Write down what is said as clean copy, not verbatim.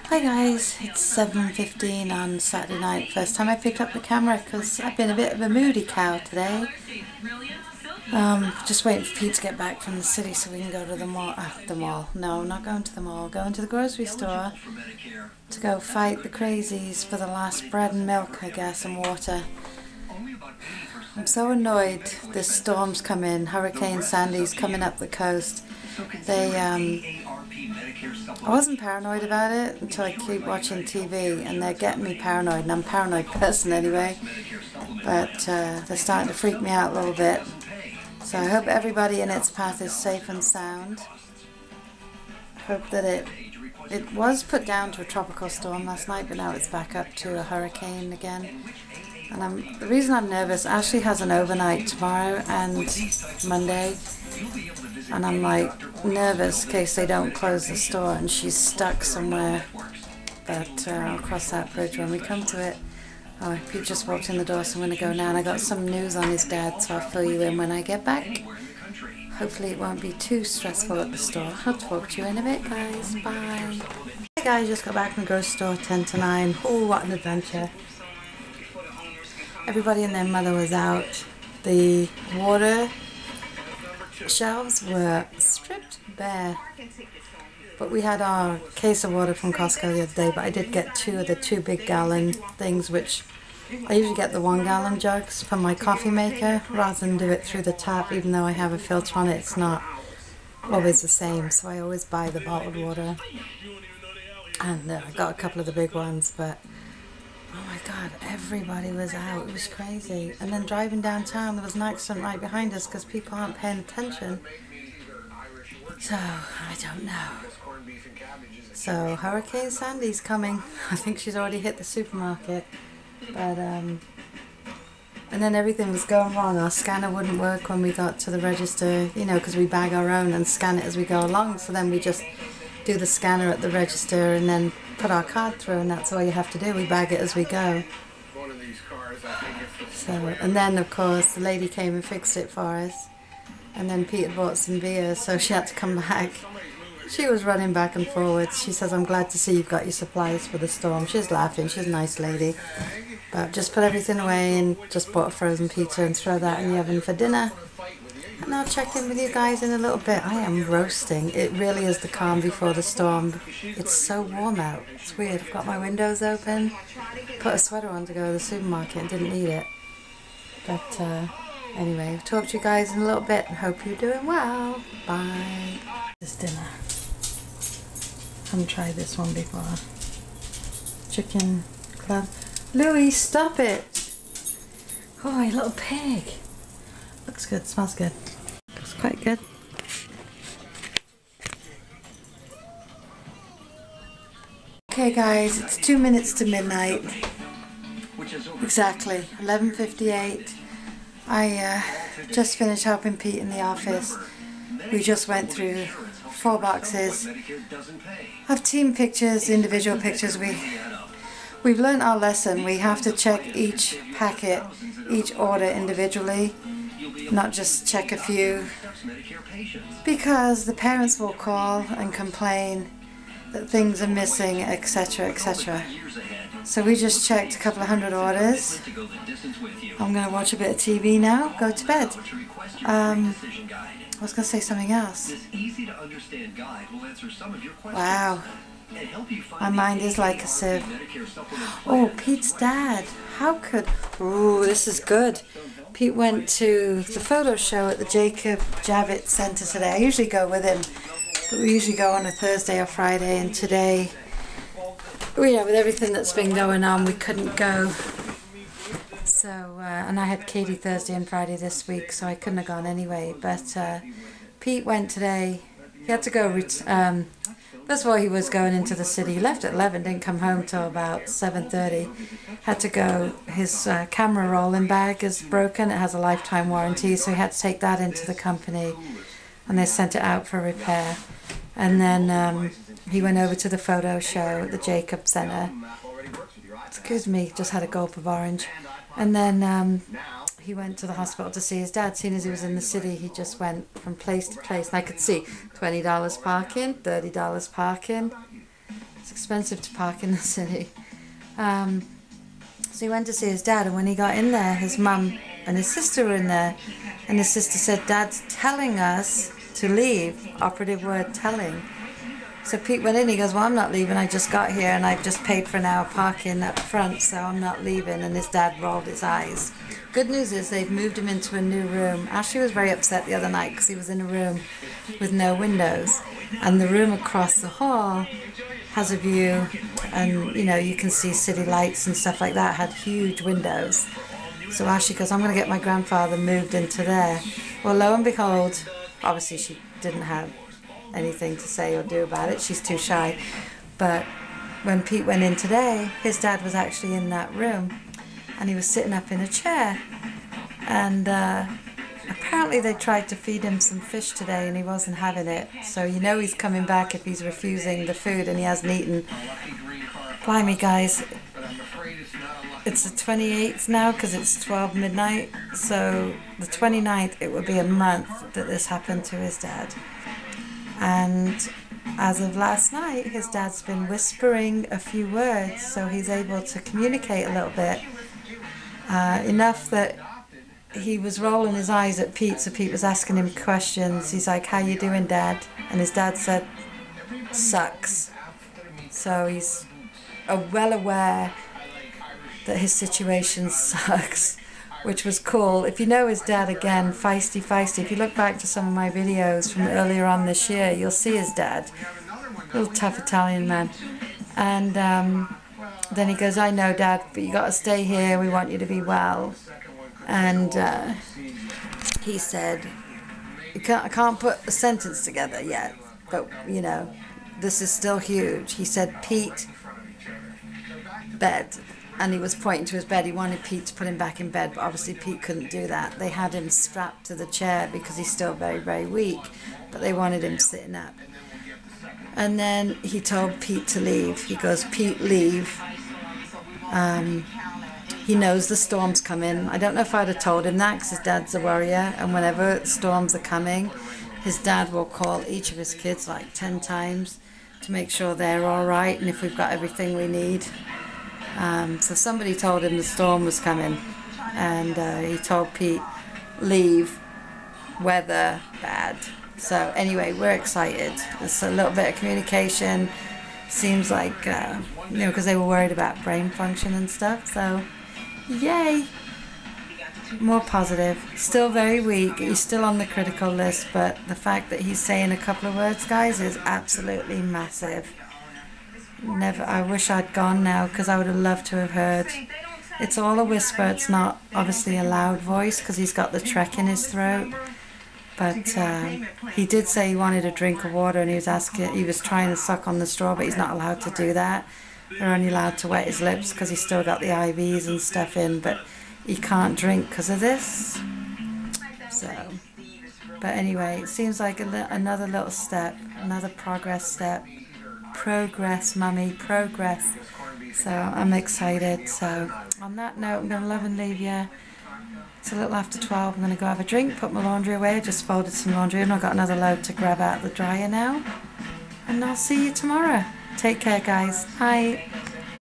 Hi guys, it's 7:15 on Saturday night. First time I picked up the camera because I've been a bit of a moody cow today. Just waiting for Pete to get back from the city so we can go to the mall. No, I'm not going to the mall. Going to the grocery store to go fight the crazies for the last bread and milk, I guess, and water. I'm so annoyed this storm's come in. Hurricane Sandy's coming up the coast. I wasn't paranoid about it until I keep watching TV, and they're getting me paranoid, and I'm a paranoid person anyway, but they're starting to freak me out a little bit. So I hope everybody in its path is safe and sound. I hope that it was put down to a tropical storm last night, but now it's back up to a hurricane again. And the reason I'm nervous, Ashley has an overnight tomorrow and Monday, and I'm like nervous in case they don't close the store and she's stuck somewhere. But I'll cross that bridge when we come to it. Oh, Pete just walked in the door, so I'm going to go now, and I got some news on his dad, so I'll fill you in when I get back. Hopefully it won't be too stressful at the store. I'll talk to you in a bit, guys. Bye. Hey guys, just got back from the grocery store, 10 to 9. Oh, what an adventure. Everybody and their mother was out. The water shelves were stripped bare. But we had our case of water from Costco the other day, but I did get two of the 2 big gallon things, which I usually get the 1 gallon jugs for my coffee maker rather than do it through the tap. Even though I have a filter on it, it's not always the same, so I always buy the bottled water. And I got a couple of the big ones, but oh my god, everybody was out. It was crazy. And then driving downtown, there was an accident right behind us because people aren't paying attention. So, I don't know. So, Hurricane Sandy's coming. I think she's already hit the supermarket. But, and then everything was going wrong. Our scanner wouldn't work when we got to the register, you know, because we bag our own and scan it as we go along. So then we just do the scanner at the register and then put our card through, and that's all you have to do. We bag it as we go. So, and then of course the lady came and fixed it for us, and then Pete had bought some beer, so she had to come back. She was running back and forwards. She says, "I'm glad to see you've got your supplies for the storm." She's laughing. She's a nice lady. But just put everything away and just bought a frozen pizza and throw that in the oven for dinner. And I'll check in with you guys in a little bit. I am roasting. It really is the calm before the storm. It's so warm out. It's weird. I've got my windows open. Put a sweater on to go to the supermarket and didn't need it. But anyway, I'll talk to you guys in a little bit. Hope you're doing well. Bye. This dinner. Haven't tried this one before. Chicken club. Louis, stop it. Oh, you little pig. Looks good, smells good. Looks quite good. Okay guys, it's 2 minutes to midnight. Exactly, 11:58. I just finished helping Pete in the office. We just went through 4 boxes of team pictures, individual pictures. We've learned our lesson. We have to check each packet, each order individually, not just check a few, because the parents will call and complain that things are missing, etc., etc. So we just checked a couple of 100 orders. I'm going to watch a bit of TV now, go to bed. I was going to say something else. Wow. My mind is like a sieve. Oh, Pete's dad. How could... Ooh, this is good. Pete went to the photo show at the Jacob Javits Center today. I usually go with him, but we usually go on a Thursday or Friday, and today, with everything that's been going on, we couldn't go. So, and I had Katie Thursday and Friday this week, so I couldn't have gone anyway. But Pete went today. He had to go... First of all, he was going into the city. He left at 11, didn't come home till about 7:30. Had to go, his camera rolling bag is broken. It has a lifetime warranty, so he had to take that into the company, and they sent it out for repair. And then he went over to the photo show at the Jacob Center. Excuse me, just had a gulp of orange. And then he went to the hospital to see his dad. As soon as he was in the city, he just went from place to place. And I could see $20 parking, $30 parking. It's expensive to park in the city. So he went to see his dad, and when he got in there, his mum and his sister were in there, and his sister said, "Dad's telling us to leave." Operative word, telling. So Pete went in, he goes, "Well, I'm not leaving, I just got here and I've just paid for an hour parking up front, so I'm not leaving." And his dad rolled his eyes. Good news is they've moved him into a new room. Ashley was very upset the other night because he was in a room with no windows, and the room across the hall has a view, and you know, you can see city lights and stuff like that, had huge windows. So Ashley goes, "I'm going to get my grandfather moved into there." Well, lo and behold, obviously she didn't have anything to say or do about it, she's too shy, but when Pete went in today, his dad was actually in that room, and he was sitting up in a chair, and apparently they tried to feed him some fish today and he wasn't having it, so you know he's coming back if he's refusing the food and he hasn't eaten. Blimey guys, it's the 28th now because it's 12 midnight, so the 29th it would be a month that this happened to his dad. And as of last night, his dad's been whispering a few words, so he's able to communicate a little bit, enough that he was rolling his eyes at Pete, so Pete was asking him questions. He's like, "How you doing, Dad?" And his dad said, "Sucks." So he's well aware that his situation sucks, which was cool. If you know his dad, again, feisty. If you look back to some of my videos from earlier on this year, you'll see his dad, little tough Italian man. And then he goes, "I know, Dad, but you got to stay here. We want you to be well." And he said, I can't put a sentence together yet, but you know, this is still huge. He said, "Pete, bed." And he was pointing to his bed. He wanted Pete to put him back in bed, but obviously Pete couldn't do that. They had him strapped to the chair because he's still very, very weak, but they wanted him sitting up. And then he told Pete to leave. He goes, "Pete, leave." He knows the storm's coming. I don't know if I'd have told him that because his dad's a warrior, and whenever storms are coming, his dad will call each of his kids like 10 times to make sure they're all right and if we've got everything we need. So somebody told him the storm was coming, and he told Pete, "Leave, weather bad." So anyway, we're excited. There's a little bit of communication. Seems like, you know, because they were worried about brain function and stuff, so yay! More positive. Still very weak. He's still on the critical list, but the fact that he's saying a couple of words, guys, is absolutely massive. I wish I'd gone now because I would have loved to have heard. It's all a whisper. It's not obviously a loud voice because he's got the trek in his throat. But he did say he wanted a drink of water, and he was trying to suck on the straw, but he's not allowed to do that. They're only allowed to wet his lips because he's still got the IVs and stuff in, but he can't drink because of this. So, but anyway, it seems like another little step, another progress step. Progress, mummy, progress. So I'm excited. So on that note, I'm going to love and leave you. It's a little after 12. I'm going to go have a drink, put my laundry away. I just folded some laundry and I've got another load to grab out of the dryer now. And I'll see you tomorrow. Take care, guys. Bye.